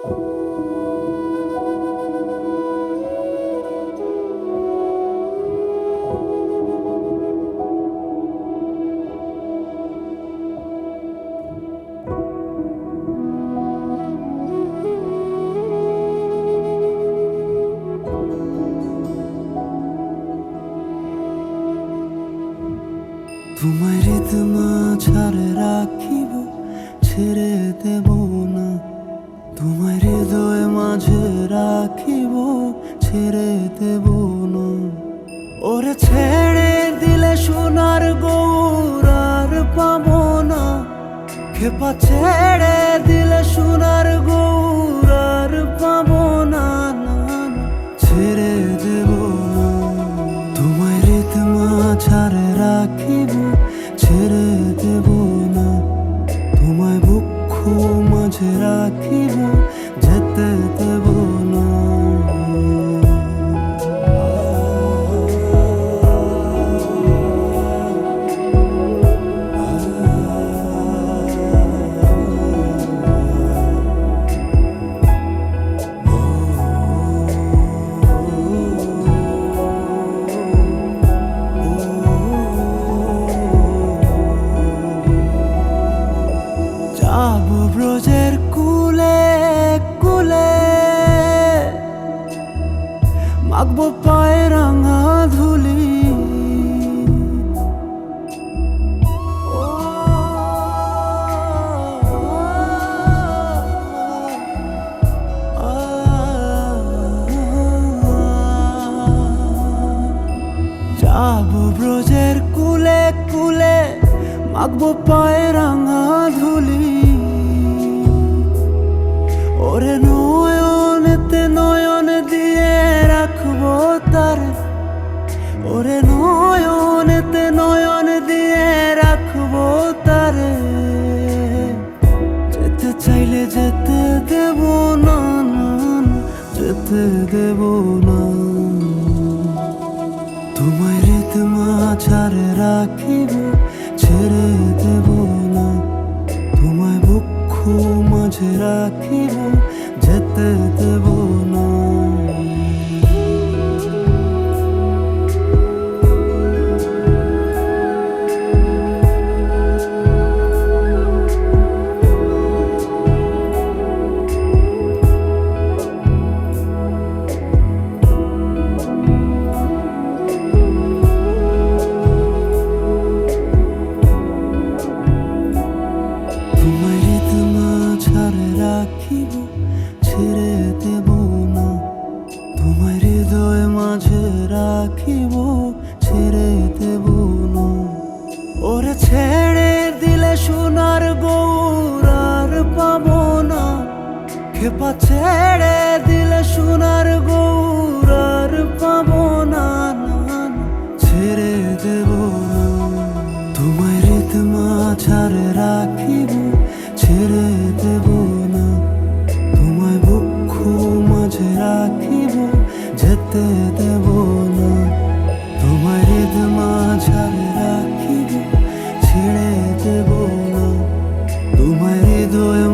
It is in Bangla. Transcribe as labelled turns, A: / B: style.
A: তোমায় রিতমা ছাড়ে রাখিব, ছেড়ে দেব না। তোমায় হৃদয় মাঝে রাখিব, ছেড়ে দেব না। ওরে ছেড়ে দিলে সোনার গৌর আর পাবো না। খেপা ছেড়ে দিলে সোনার গৌর আর পাবো না, না, না। ছেড়ে দেব না। তোমায় রিতমা ছাড়ে রাখিব, ছেড়ে দেব না। তোমায় বক্ষ মাঝে রাখিব, যেতে দেব না। যাবো ব্রজের কুলে কুলে, মাখবো পায়ে রাঙা ধুলি। যাবো ব্রজের কুলে কুলে, মাখবো পায়ে রাঙা ধুলি। ওরে নয়নেতে নয়ন দিয়ে রাখবো তারে, ওরে নয়নেতে নয়ন দিয়ে রাখবো তারে। যেতে চাইলে যেতে দেব না, না, না, যেতে দেব না। তোমায় রিতমা ছাড়ে রাখিব, ছেড়ে দেব না। তোমায় বক্ষ মাঝে রাখিব, যেতে দেব না। তোমায় রিতমা ছাড়ে রাখিব, ছেড়ে দেব না। তোমায় হৃদয় মাঝে রাখিব, ছেড়ে দেব না। ওরে ছেড়ে দিলে সোনার গৌর আর পাবো না। খেপা ছেড়ে দিলে সোনার গৌর আর পাবো না, না, না। ছেড়ে দেব না। তোমায় রিতমা ছাড়ে রাখিব, ছেড়ে দেব না। তোমায় বক্ষ মাঝে রাখিব, যেতে দেব না। তোমায় রিতমা ছাড়ে রাখিব, ছেড়ে দেব না। তোমায় হৃদয়